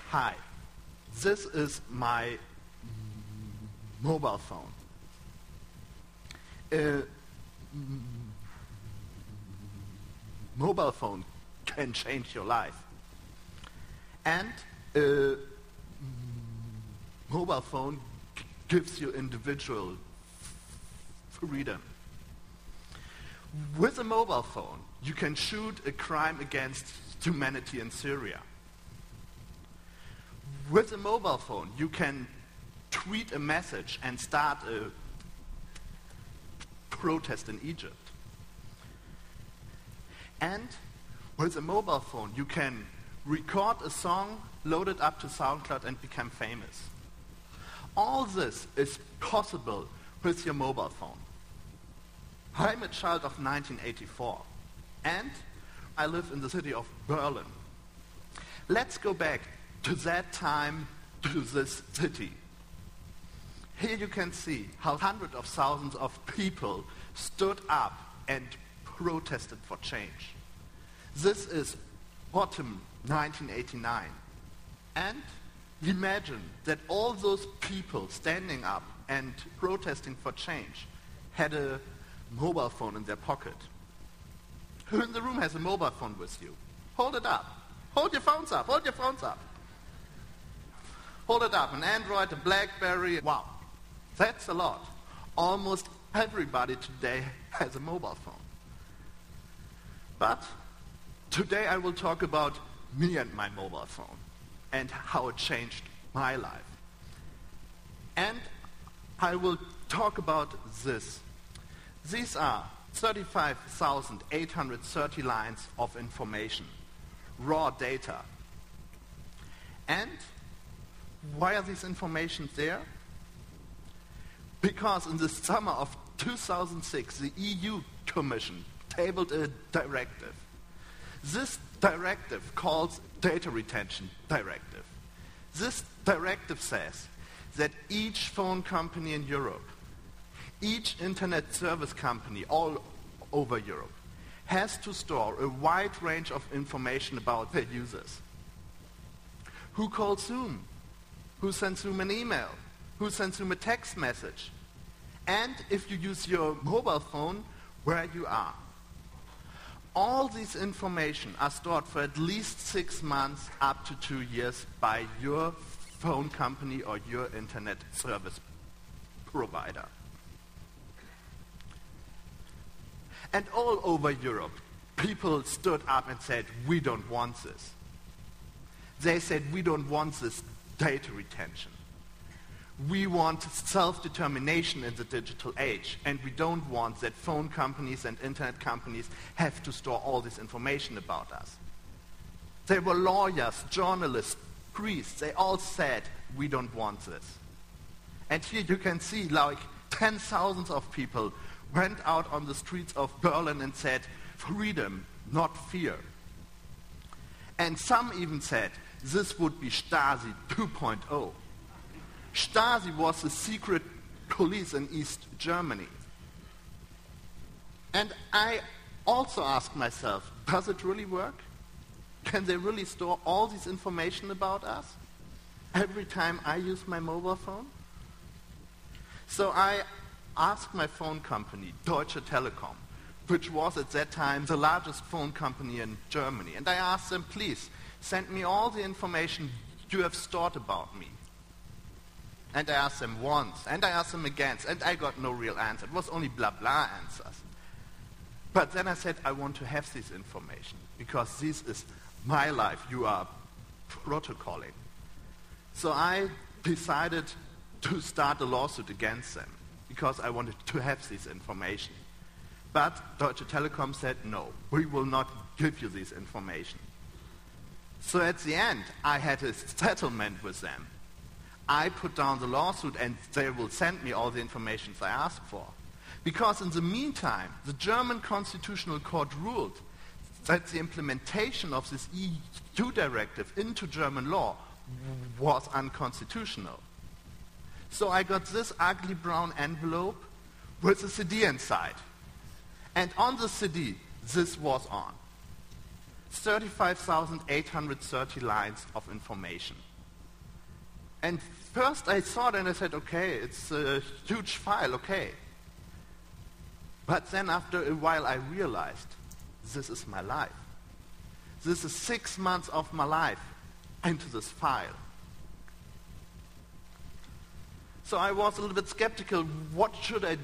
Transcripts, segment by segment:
Hi, this is my mobile phone. A mobile phone can change your life. And a mobile phone gives you individual freedom. With a mobile phone, you can shoot a crime against humanity in Syria. With a mobile phone, you can tweet a message and start a protest in Egypt. And with a mobile phone, you can record a song, load it up to SoundCloud, and become famous. All this is possible with your mobile phone. I'm a child of 1984, and I live in the city of Berlin. Let's go back to that time, to this city. Here you can see how hundreds of thousands of people stood up and protested for change. This is autumn 1989. And imagine that all those people standing up and protesting for change had a mobile phone in their pocket. Who in the room has a mobile phone with you? Hold it up. Hold your phones up. Hold your phones up. Hold it up. An Android, a BlackBerry. Wow. That's a lot. Almost everybody today has a mobile phone. But today I will talk about me and my mobile phone and how it changed my life. And I will talk about this. These are 35,830 lines of information, raw data. And why are these information there? Because in the summer of 2006, the EU Commission tabled a directive. This directive calls Data Retention Directive. This directive says that each phone company in Europe, each internet service company all over Europe, has to store a wide range of information about their users. Who calls whom? Who sends whom an email? Who sends whom a text message? And if you use your mobile phone, where you are. All these information are stored for at least 6 months up to 2 years by your phone company or your internet service provider. And all over Europe, people stood up and said, we don't want this. They said, we don't want this data retention. We want self-determination in the digital age, and we don't want that phone companies and internet companies have to store all this information about us. There were lawyers, journalists, priests, they all said, we don't want this. And here you can see like 10,000 of people went out on the streets of Berlin and said, freedom, not fear. And some even said, this would be Stasi 2.0. Stasi was the secret police in East Germany. And I also asked myself, does it really work? Can they really store all this information about us every time I use my mobile phone? So I asked my phone company, Deutsche Telekom, which was at that time the largest phone company in Germany. And I asked them, please, send me all the information you have stored about me. And I asked them once, and I asked them again, and I got no real answer. It was only blah blah answers. But then I said, I want to have this information, because this is my life. You are protocolling. So I decided to start a lawsuit against them, because I wanted to have this information. But Deutsche Telekom said, no, we will not give you this information. So at the end, I had a settlement with them. I put down the lawsuit and they will send me all the information I asked for. Because in the meantime, the German Constitutional Court ruled that the implementation of this EU directive into German law was unconstitutional. So I got this ugly brown envelope with a CD inside. And on the CD, this was on. 35,830 lines of information. And first I saw it and I said, okay, it's a huge file, okay. But then after a while I realized, this is my life. This is 6 months of my life into this file. So I was a little bit skeptical, what should I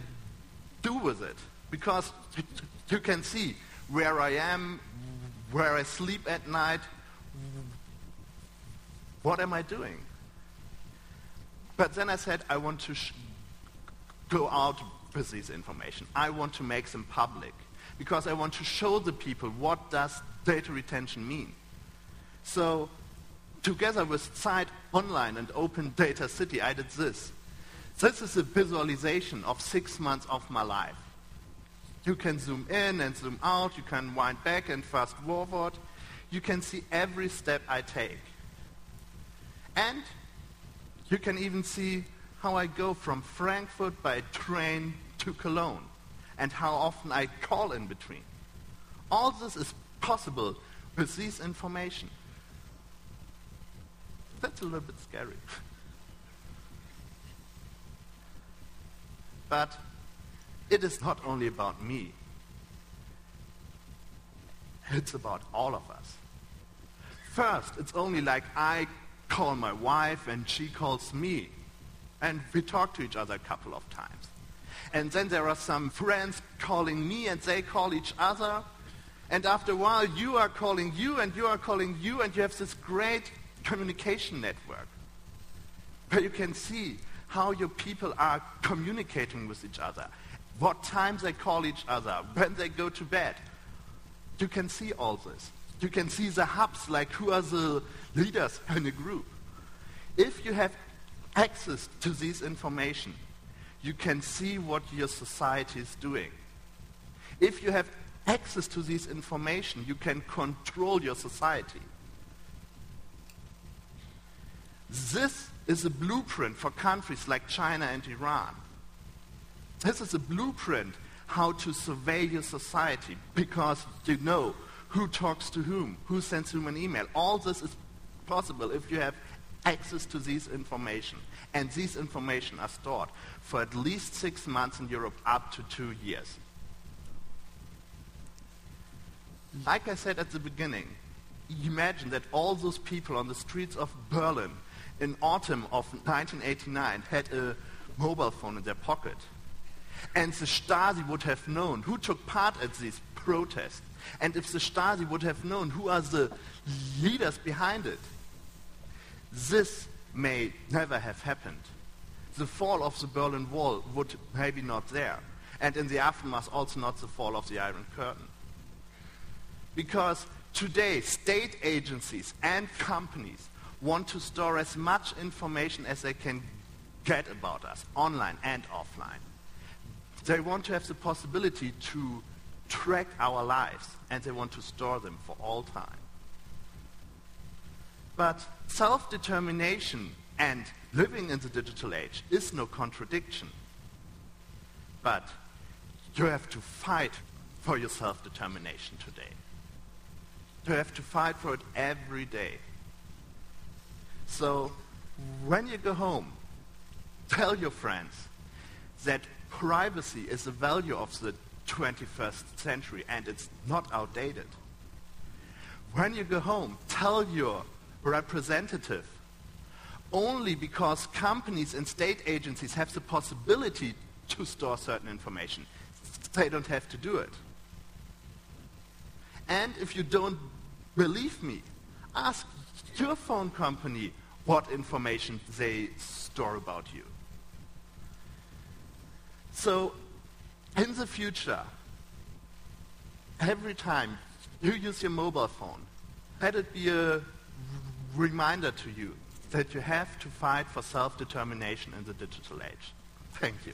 do with it? Because you can see where I am, where I sleep at night, what am I doing? But then I said, I want to go out with this information. I want to make them public because I want to show the people what does data retention mean. So together with Site Online and Open Data City, I did this. This is a visualization of 6 months of my life. You can zoom in and zoom out. You can wind back and fast forward. You can see every step I take. And you can even see how I go from Frankfurt by train to Cologne and how often I call in between. All this is possible with this information. That's a little bit scary. But it is not only about me. It's about all of us. First, it's only like I call my wife and she calls me. And we talk to each other a couple of times. And then there are some friends calling me and they call each other. And after a while you are calling you and you are calling you and you have this great communication network where you can see how your people are communicating with each other, what times they call each other, when they go to bed. You can see all this. You can see the hubs, like who are the leaders in a group. If you have access to this information, you can see what your society is doing. If you have access to this information, you can control your society. This is a blueprint for countries like China and Iran. This is a blueprint how to survey your society because you know who talks to whom, who sends whom an email. All this is possible if you have access to this information. And these information are stored for at least 6 months in Europe, up to 2 years. Like I said at the beginning, imagine that all those people on the streets of Berlin in autumn of 1989 had a mobile phone in their pocket. And the Stasi would have known who took part at these protests. And if the Stasi would have known who are the leaders behind it, this may never have happened. The fall of the Berlin Wall would maybe not there. And in the aftermath also not the fall of the Iron Curtain. Because today state agencies and companies want to store as much information as they can get about us, online and offline. They want to have the possibility to track our lives, and they want to store them for all time. But self-determination and living in the digital age is no contradiction. But you have to fight for your self-determination today. You have to fight for it every day. So when you go home, tell your friends that privacy is a value of the 21st century and it's not outdated. When you go home, tell your representative only because companies and state agencies have the possibility to store certain information. They don't have to do it. And if you don't believe me, ask your phone company what information they store about you. So, in the future, every time you use your mobile phone, let it be a reminder to you that you have to fight for self-determination in the digital age. Thank you.